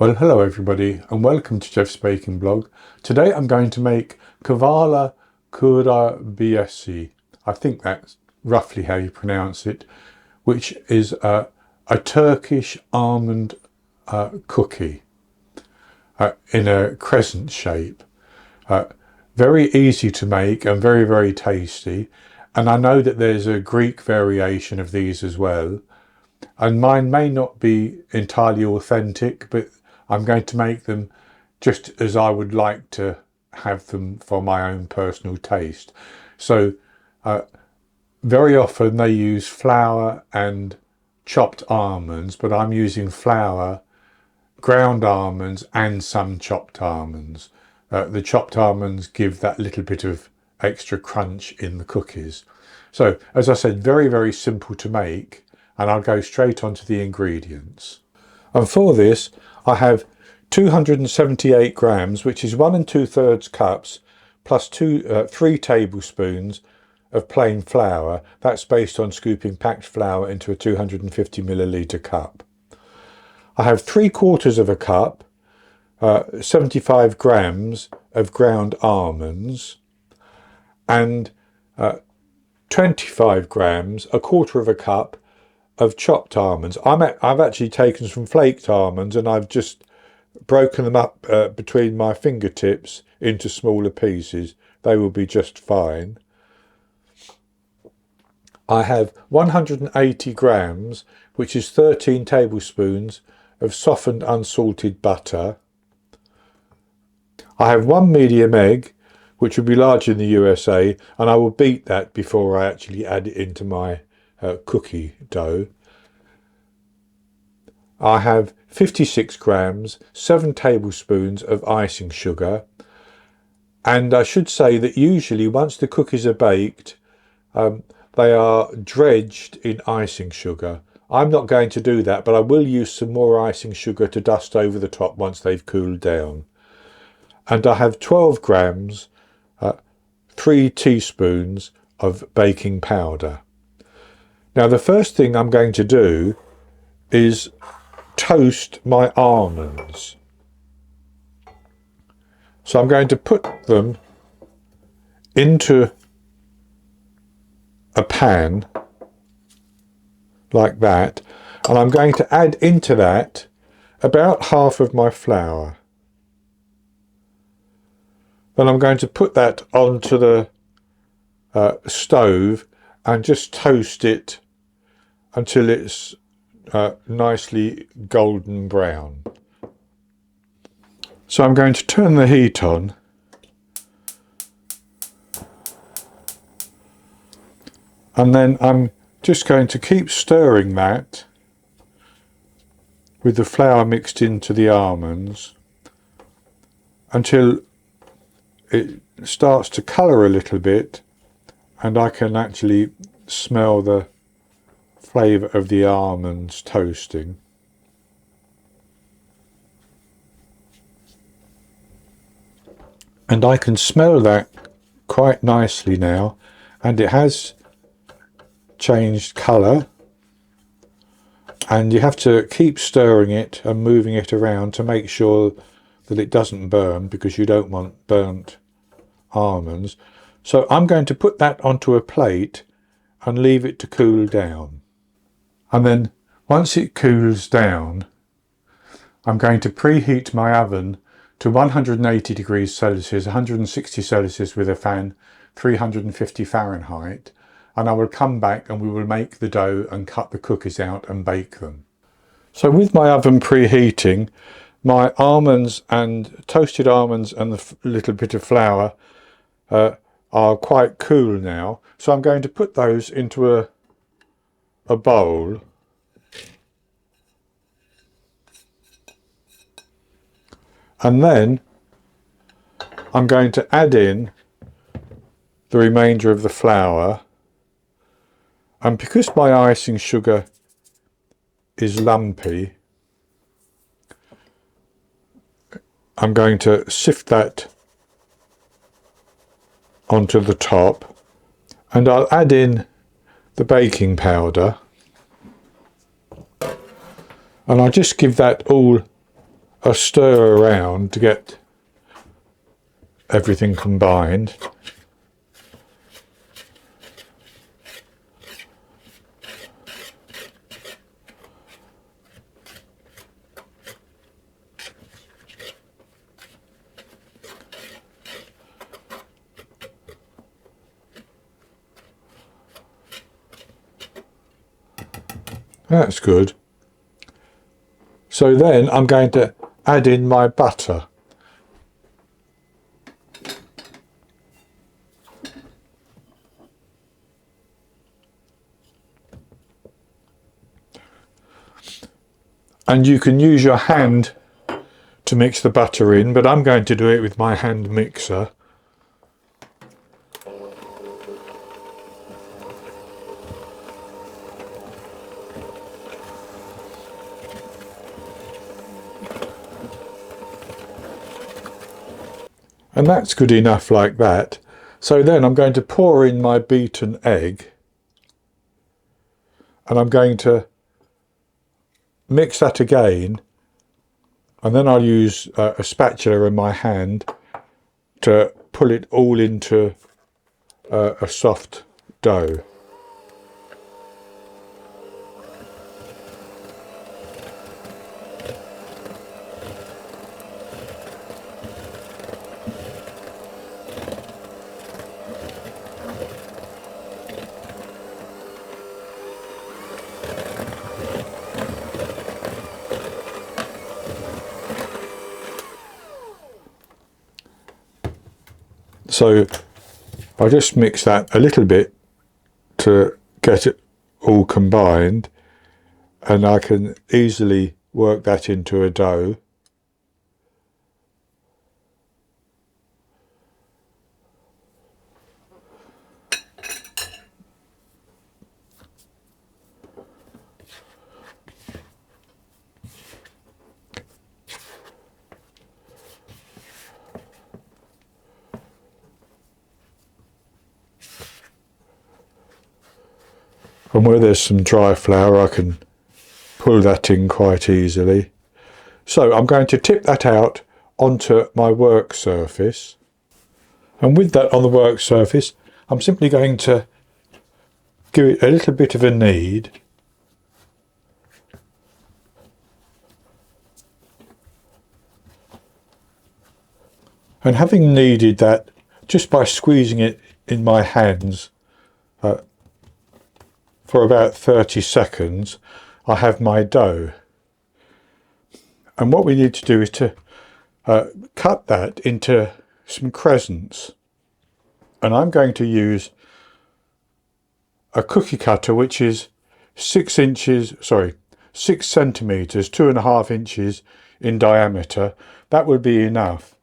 Well, hello everybody and welcome to Jeff's Baking Blog. Today I'm going to make Kavala Kurabiyesi. I think that's roughly how you pronounce it, which is a Turkish almond cookie in a crescent shape. Very easy to make and very, very tasty. And I know that there's a Greek variation of these as well. And mine may not be entirely authentic, but I'm going to make them just as I would like to have them for my own personal taste. So very often they use flour and chopped almonds, but I'm using flour, ground almonds and some chopped almonds. The chopped almonds give that little bit of extra crunch in the cookies. So as I said, very, very simple to make, and I'll go straight on to the ingredients. And for this I have 278 grams, which is 1 2/3 cups, plus 3 tablespoons of plain flour. That's based on scooping packed flour into a 250 milliliter cup. I have 3/4 of a cup, 75 grams of ground almonds, and 25 grams, 1/4 of a cup of chopped almonds. I've actually taken some flaked almonds and I've just broken them up between my fingertips into smaller pieces. They will be just fine. I have 180 grams, which is 13 tablespoons of softened unsalted butter. I have 1 medium egg, which will be large in the USA, and I will beat that before I actually add it into my cookie dough. I have 56 grams, 7 tablespoons of icing sugar, and I should say that usually once the cookies are baked, they are dredged in icing sugar. I'm not going to do that, but I will use some more icing sugar to dust over the top once they've cooled down. And I have 12 grams, 3 teaspoons of baking powder. Now the first thing I'm going to do is toast my almonds. So I'm going to put them into a pan like that, and I'm going to add into that about half of my flour. Then I'm going to put that onto the stove and just toast it until it's nicely golden brown. So I'm going to turn the heat on and then I'm just going to keep stirring that with the flour mixed into the almonds until it starts to colour a little bit and I can actually smell the flavour of the almonds toasting. And I can smell that quite nicely now, and it has changed colour, and you have to keep stirring it and moving it around to make sure that it doesn't burn, because you don't want burnt almonds. So I'm going to put that onto a plate and leave it to cool down. And then once it cools down, I'm going to preheat my oven to 180 degrees Celsius, 160 Celsius with a fan, 350 Fahrenheit. And I will come back and we will make the dough and cut the cookies out and bake them. So with my oven preheating, my almonds and toasted almonds and the little bit of flour are quite cool now. So I'm going to put those into a bowl. And then I'm going to add in the remainder of the flour. And because my icing sugar is lumpy, I'm going to sift that onto the top, and I'll add in the baking powder, and I'll just give that all a stir around to get everything combined. That's good. So then I'm going to add in my butter. And you can use your hand to mix the butter in, but I'm going to do it with my hand mixer. And that's good enough like that. So then I'm going to pour in my beaten egg, and I'm going to mix that again, and then I'll use a spatula in my hand to pull it all into a soft dough. So I just mix that a little bit to get it all combined, and I can easily work that into a dough. And where there's some dry flour, I can pull that in quite easily. So I'm going to tip that out onto my work surface. And with that on the work surface, I'm simply going to give it a little bit of a knead. And having kneaded that, just by squeezing it in my hands for about 30 seconds, I have my dough. And what we need to do is to cut that into some crescents. And I'm going to use a cookie cutter which is 6 centimetres, 2.5 inches in diameter. That would be enough.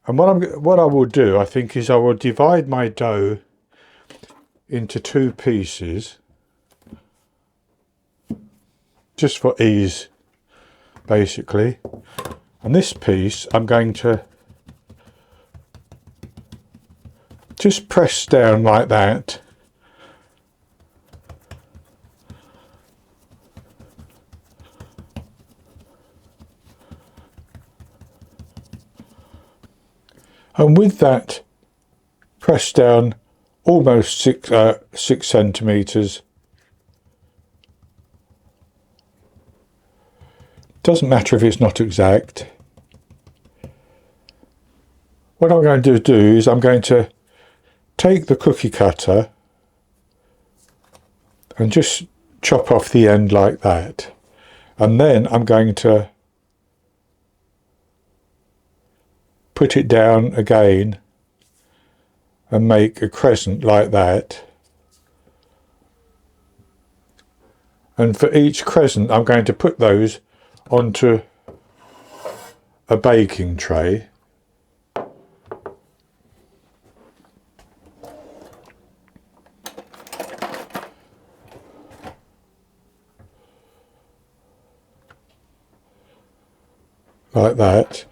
And what I will do, I think, is I will divide my dough into 2 pieces, just for ease, basically. And this piece I'm going to just press down like that. And with that press down almost 6 centimetres, doesn't matter if it's not exact. What I'm going to do is I'm going to take the cookie cutter and just chop off the end like that. And then I'm going to put it down again and make a crescent like that. And for each crescent I'm going to put those onto a baking tray. Like that.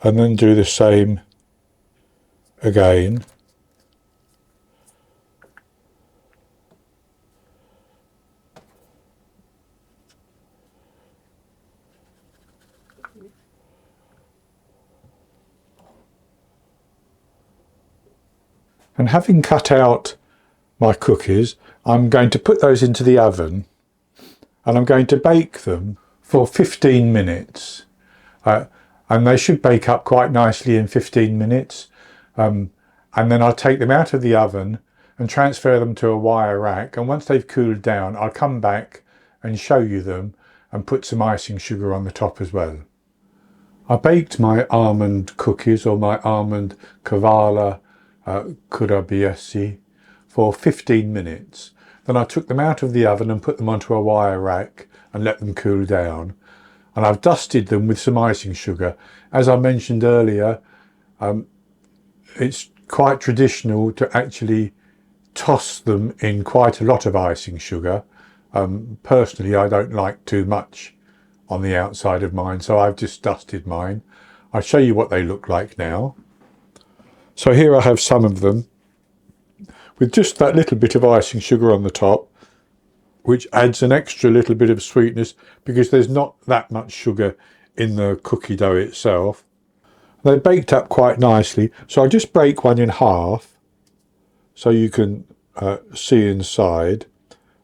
And then do the same again. And having cut out my cookies, I'm going to put those into the oven and I'm going to bake them for 15 minutes. And they should bake up quite nicely in 15 minutes. And then I'll take them out of the oven and transfer them to a wire rack. And once they've cooled down, I'll come back and show you them and put some icing sugar on the top as well. I baked my almond cookies, or my almond Kavala Kurabiyesi, for 15 minutes. Then I took them out of the oven and put them onto a wire rack and let them cool down. And I've dusted them with some icing sugar. As I mentioned earlier, it's quite traditional to actually toss them in quite a lot of icing sugar. Personally, I don't like too much on the outside of mine, so I've just dusted mine. I'll show you what they look like now. So here I have some of them with just that little bit of icing sugar on the top, which adds an extra little bit of sweetness because there's not that much sugar in the cookie dough itself. They're baked up quite nicely, so I'll just break one in half so you can see inside,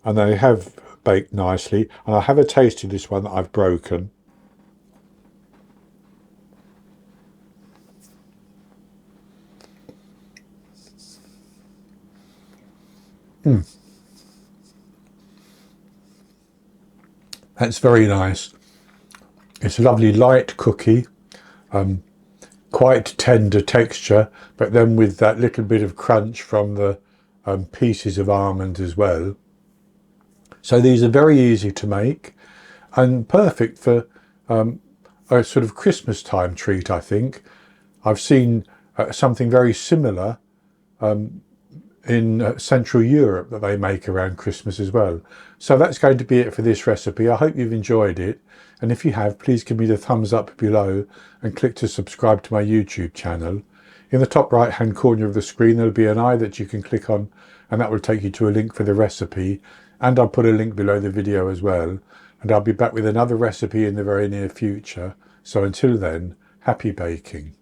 and they have baked nicely. And I'll have a taste of this one that I've broken. That's very nice. It's a lovely light cookie, quite tender texture, but then with that little bit of crunch from the pieces of almond as well. So these are very easy to make and perfect for a sort of Christmas time treat, I think. I've seen something very similar in Central Europe that they make around Christmas as well. So that's going to be it for this recipe. I hope you've enjoyed it, and if you have, please give me the thumbs up below and click to subscribe to my YouTube channel. In the top right hand corner of the screen there'll be an eye that you can click on, and that will take you to a link for the recipe, and I'll put a link below the video as well. And I'll be back with another recipe in the very near future. So until then, happy baking.